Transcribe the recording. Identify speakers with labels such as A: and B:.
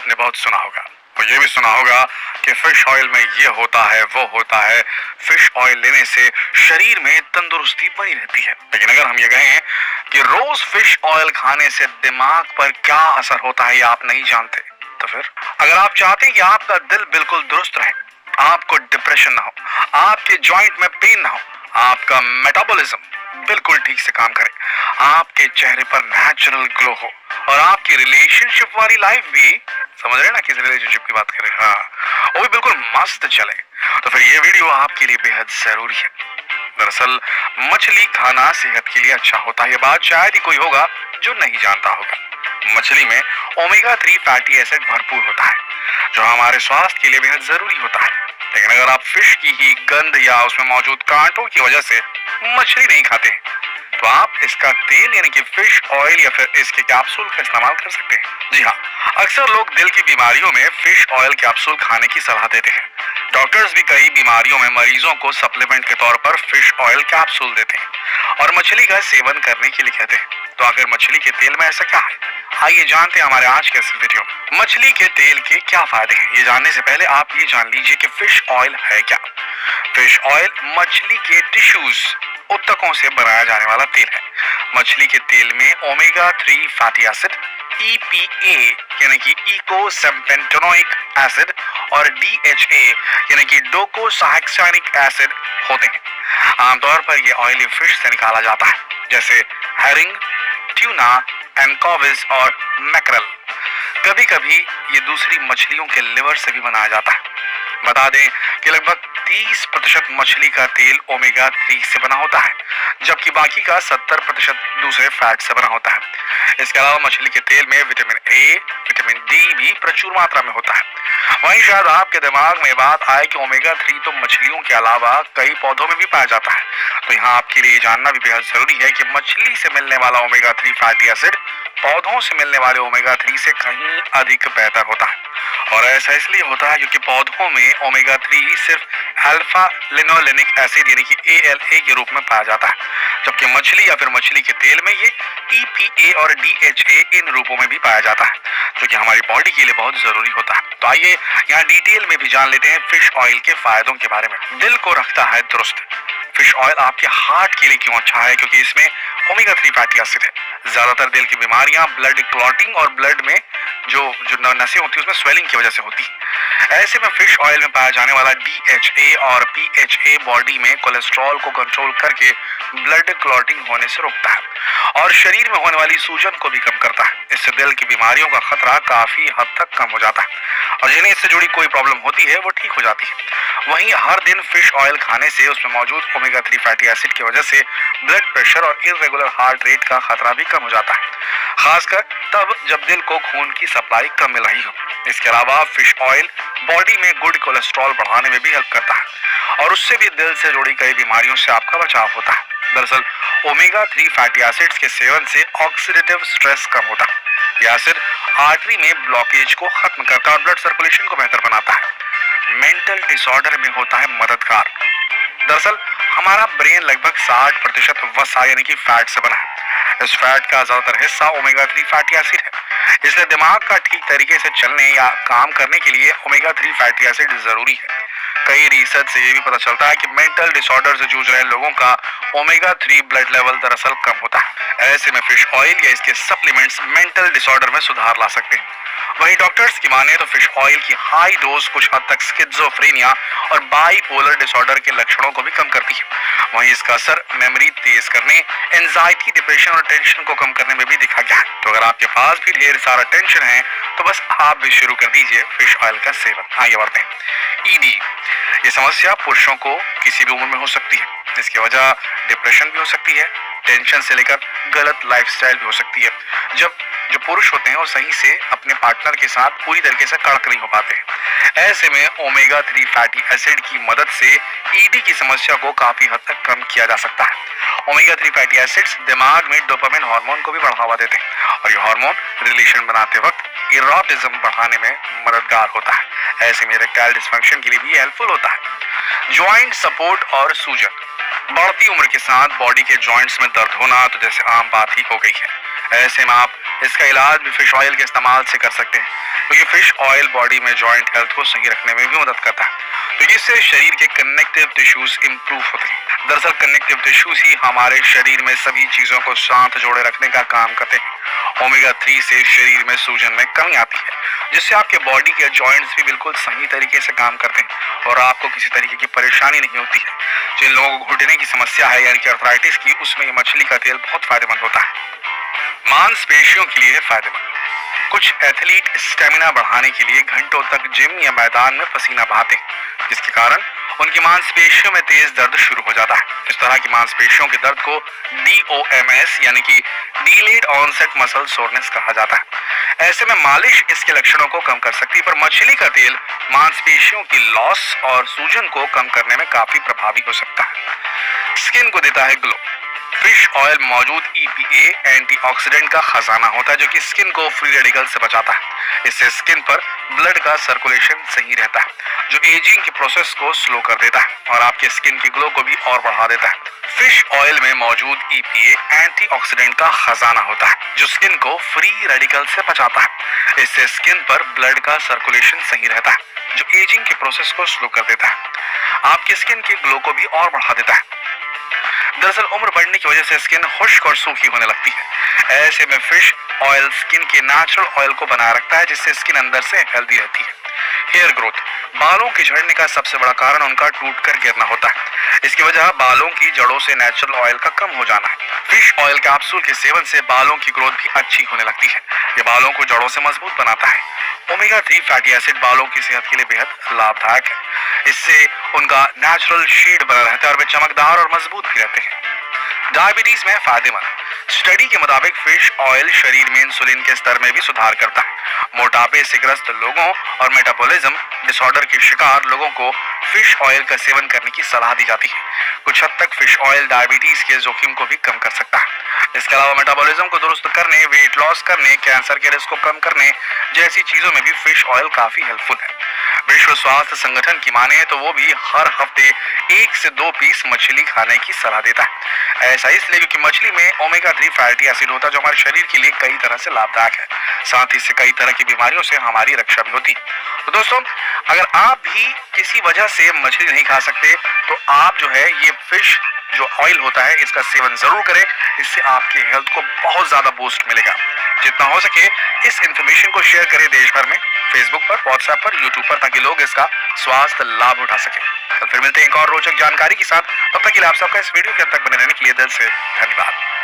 A: आपने बहुत सुना होगा, और ये भी सुना होगा कि फिश ऑयल में ये होता है वो होता है, फिश ऑयल लेने से शरीर में तंदुरुस्ती बनी रहती है। लेकिन अगर हम ये कहें कि रोज फिश ऑयल खाने से दिमाग पर क्या असर होता है ये आप नहीं जानते, तो फिर अगर आप चाहते हैं कि आपका दिल बिल्कुल दुरुस्त रहे, आपको डिप्रेशन ना हो, आपके जॉइंट में पेन ना हो, आपका मेटाबॉलिज्म बिल्कुल ठीक से काम करे, आपके चेहरे पर नेचुरल ग्लो हो और आपकी रिलेशनशिप वाली लाइफ भी, समझ रहे ना किस रिलेशनशिप की बात करें, हाँ, वो भी बिल्कुल मस्त चले, तो फिर ये वीडियो आपके लिए बेहद जरूरी है। दरअसल मछली खाना सेहत के लिए अच्छा होता है, ये बात शायद ही कोई होगा जो नहीं जानता होगा। मछली में ओमेगा 3 फैटी एसिड भरपूर होता है जो हमारे स्वास्थ्य के लिए बेहद जरूरी होता है। लेकिन अगर आप फिश की ही गंध या उसमें मौजूद कांटों की वजह से मछली नहीं खाते हैं, तो आप इसका तेल यानी कि फिश ऑयल या फिर इसके कैप्सूल का इस्तेमाल कर सकते हैं। जी हाँ, अक्सर लोग दिल की बीमारियों में फिश ऑयल कैप्सूल खाने की सलाह देते हैं। डॉक्टर्स भी कई बीमारियों में मरीजों को सप्लीमेंट के तौर पर फिश ऑयल कैप्सूल देते हैं और मछली का सेवन करने के लिए कहते हैं। तो आखिर मछली के तेल में ऐसा क्या है, आइए जानते हैं हमारे आज के इस वीडियो में। मछली के तेल के क्या फायदे हैं, ये जानने से पहले आप ये जान लीजिए कि फिश ऑयल है क्या। फिश ऑयल मछली के टिश्यूज, उत्तकों से बनाया जाने वाला तेल है। मछली के तेल में ओमेगा 3 फैटी एसिड, EPA यानी कि ईकोसैम्पेंटेनोइक एसिड और DHA यानी कि डोकोसाहेक्सानिक एसिड होते हैं। आमतौर पर ये ऑयली फिश से निकाला जाता है, जैसे हेरिंग, ट्यूना, एनकोविस और मैकरल। कभी कभी ये दूसरी मछलियों के लिवर से भी बनाया जाता है। बता दें कि लगभग 30% मछली का तेल ओमेगा 3 से बना होता है, जबकि बाकी का 70% दूसरे फैट से बना होता है। इसके अलावा मछली के तेल में विटामिन ए, विटामिन डी भी प्रचुर मात्रा में होता है। वहीं शायद आपके दिमाग में बात आए कि ओमेगा 3 तो मछलियों के अलावा कई पौधों में भी पाया जाता है, तो यहाँ आपके लिए जानना भी बेहद जरूरी है कि मछली से मिलने वाला ओमेगा 3 फैटी एसिड पौधों से मिलने वाले ओमेगा 3 से कहीं अधिक बेहतर होता है। और ऐसा इसलिए होता है क्योंकि पौधों में ओमेगा 3 सिर्फ अल्फा लिनोलेनिक एसिड यानी कि ALA के रूप में पाया जाता है, जबकि मछली या फिर मछली के तेल में ये EPA और DHA इन रूपों में भी पाया जाता है, जो कि हमारी बॉडी के लिए बहुत जरूरी होता है। तो आइए यहाँ डिटेल में भी जान लेते हैं फिश ऑयल के फायदों के बारे में। दिल को रखता है दुरुस्त। फिश ऑयल आपके हार्ट के लिए क्यों अच्छा है, क्योंकि इसमें ओमेगा 3 फैटी एसिड है। ज्यादातर दिल की बीमारियां ब्लड क्लॉटिंग और ब्लड में जो नसें होती है उसमें स्वेलिंग की वजह से होती है। ऐसे में फिश ऑयल में पाया जाने वाला DHA और PHA बॉडी में कोलेस्ट्रॉल को कंट्रोल करके ब्लड क्लॉटिंग होने से रोकता है और शरीर में होने वाली सूजन को भी कम करता है। इससे दिल की बीमारियों का खतरा काफी हद तक कम हो जाता है और जिन्हें इससे जुड़ी कोई प्रॉब्लम होती है वो ठीक हो जाती है। वहीं हर दिन फिश ऑयल खाने से उसमें मौजूद ओमेगा 3 फैटी एसिड की वजह से ब्लड प्रेशर और इर्रेगुलर हार्ट रेट का खतरा भी कम हो जाता है, खासकर तब जब दिल को खून की सप्लाई कम मिल रही हो। इसके अलावा फिश ऑयल बॉडी में गुड कोलेस्ट्रॉल बढ़ाने में भी हेल्प करता है और उससे भी दिल से जुड़ी कई बीमारियों से आपका बचाव होता है। दरअसल ओमेगा 3 फैटी एसिड्स के सेवन से ऑक्सीडेटिव स्ट्रेस कम होता है। यह एसिड आर्टरी में ब्लॉकेज को खत्म करता है और ब्लड सर्कुलेशन को बेहतर बनाता है। मेंटल डिसऑर्डर में होता है मददगार। दरअसल हमारा ब्रेन लगभग 60% वसा यानी कि फैट से बना है। इस फैट का ज्यादातर हिस्सा ओमेगा 3 फैटी एसिड है, इसलिए दिमाग का ठीक तरीके से चलने या काम करने के लिए ओमेगा 3 फैटी एसिड जरूरी है। कई रिसर्च से ये भी पता चलता है कि मेंटल डिसऑर्डर से जूझ रहे लोगों का ओमेगा 3 ब्लड लेवल दरअसल कम होता है। ऐसे में फिश ऑयल या इसके सप्लीमेंट्स मेंटल डिसऑर्डर में सुधार ला सकते हैं। वहीं डॉक्टर्स की माने तो फिश ऑयल की हाई डोज कुछ हद तक स्किज़ोफ्रेनिया और बाइपोलर डिसऑर्डर के लक्षणों को भी कम करती है। वहीं इसका असर मेमोरी तेज करने, एंजाइटी, डिप्रेशन और टेंशन को कम करने में भी दिखा गया है। तो अगर आपके पास भी ढेर सारा टेंशन है तो बस आप भी शुरू कर दीजिए फिश ऑयल का सेवन। आगे बढ़ते हैं। ED, ये समस्या पुरुषों को किसी भी उम्र में हो सकती है। इसकी वजह डिप्रेशन भी हो सकती है, टेंशन से लेकर गलत लाइफस्टाइल भी हो सकती है। जब जो पुरुष होते हैं वो सही से अपने पार्टनर के साथ पूरी तरीके से कड़क नहीं हो पाते हैं। ऐसे में ओमेगा 3 फैटी एसिड की मदद से ED की समस्या को काफी हद तक कम किया जा सकता है। ओमेगा 3 फैटी एसिड्स दिमाग में डोपामिन हार्मोन को भी बढ़ावा देते हैं और ये हार्मोन रिलेशन बनाते वक्त इरोटिज्म बढ़ाने में मददगार होता है। ऐसे में इरेक्टाइल डिस्फंक्शन के लिए भी हेल्पफुल होता है। ज्वाइंट सपोर्ट और सूजन, बढ़ती उम्र के साथ बॉडी के जॉइंट्स में दर्द होना तो जैसे आम बात ही हो गई है। ऐसे में आप इसका इलाज भी फिश ऑयल के इस्तेमाल से कर सकते हैं, क्योंकि फिश ऑयल बॉडी में जॉइंट हेल्थ को सही रखने में भी मदद करता है। तो इससे शरीर के कनेक्टिव टिश्यूज इंप्रूव होते हैं। दरअसल कनेक्टिव टिश्यूज ही हमारे शरीर में सभी चीजों को साथ जोड़े रखने का काम करते हैं। ओमेगा 3 से शरीर में सूजन में कमी आती है, जिससे आपके बॉडी के जॉइंट्स भी बिल्कुल सही तरीके से काम करते हैं और आपको किसी तरीके की परेशानी नहीं होती है। जिन लोगों को घुटने की समस्या है यानी कि अर्थराइटिस की, उसमें ये मछली का तेल बहुत फायदेमंद होता है। मांसपेशियों के लिए फायदेमंद। कुछ एथलीट स्टेमिना बढ़ाने के लिए घंटों तक जिम या मैदान में पसीना बहाते हैं, जिसके कारण उनकी मांसपेशियों में तेज दर्द शुरू हो जाता है। इस तरह की मांसपेशियों के दर्द को DOMS यानी कि डिलेड ऑनसेट मसल सोरनेस कहा जाता है। ऐसे में मालिश इसके लक्षणों को कम कर सकती है, पर मछली का तेल मांसपेशियों की लॉस और सूजन को कम करने में काफी प्रभावी हो सकता है। स्किन को देता है ग्लो। फिश ऑयल मौजूद EPA एंटीऑक्सीडेंट का खजाना होता है, जो कि स्किन को फ्री रेडिकल से बचाता है। इससे स्किन पर ब्लड का सर्कुलेशन सही रहता है, जो एजिंग के प्रोसेस को स्लो कर देता है और आपके स्किन की ग्लो को भी और बढ़ा देता है। फिश ऑयल में मौजूद EPA एंटीऑक्सीडेंट का खजाना होता है, जो स्किन को फ्री रेडिकल से बचाता है। इससे स्किन पर ब्लड का सर्कुलेशन सही रहता है, जो एजिंग के प्रोसेस को स्लो कर देता है। आपकी स्किन की ग्लो को भी और बढ़ा देता है। दरअसल उम्र बढ़ने की वजह से स्किन खुश्क और सूखी होने लगती है। ऐसे में फिश ऑयल स्किन के नेचुरल ऑयल को बनाए रखता है, जिससे स्किन अंदर से हेल्दी रहती है। Hair growth. बालों के झड़ने का सबसे बड़ा कारण उनका टूटकर गिरना होता है। इसकी वजह बालों की जड़ों से नेचुरल ऑयल का कम हो जाना है। फिश ऑयल कैप्सूल के सेवन से बालों की ग्रोथ भी अच्छी होने लगती है। ये बालों को जड़ों से मजबूत बनाता है। ओमेगा 3 फैटी एसिड बालों की सेहत के लिए बेहद लाभदायक है। इससे उनका नेचुरल शेड बना रहता है और वे चमकदार और मजबूत भी रहते हैं। डायबिटीज में फायदेमंद। स्टडी के मुताबिक फिश ऑयल शरीर में इंसुलिन के स्तर में भी सुधार करता है। मोटापे से ग्रस्त लोगों और मेटाबॉलिज्म डिसऑर्डर के शिकार लोगों को फिश ऑयल का सेवन करने की सलाह दी जाती है। कुछ हद तक फिश ऑयल डायबिटीज के जोखिम को भी कम कर सकता है। इसके अलावा मेटाबॉलिज्म को दुरुस्त करने, वेट लॉस करने, कैंसर के रिस्क को कम करने जैसी चीजों में भी फिश ऑयल काफी हेल्पफुल है। विश्व स्वास्थ्य संगठन की माने तो वो भी हर हफ्ते 1 से 2 पीस मछली खाने की सलाह देता है। ऐसा इसलिए क्योंकि मछली में ओमेगा 3 फैटी एसिड होता है, जो हमारे शरीर के लिए कई तरह से लाभदायक है। साथ ही से कई तरह की बीमारियों से हमारी रक्षा भी होती है। तो दोस्तों, अगर आप भी किसी वजह से मछली नहीं खा सकते तो आप जो है ये फिश जो ऑयल होता है इसका सेवन जरूर करें। इससे आपके हेल्थ को बहुत ज्यादा बूस्ट मिलेगा। जितना हो सके इस इंफॉर्मेशन को शेयर करें देश भर में, फेसबुक पर, व्हाट्सएप पर, यूट्यूब पर, ताकि लोग इसका स्वास्थ्य लाभ उठा सके। तो फिर मिलते हैं एक और रोचक जानकारी के साथ। तब तक के लिए आप सबका इस वीडियो के अंत तक बने रहने के लिए दिल से धन्यवाद।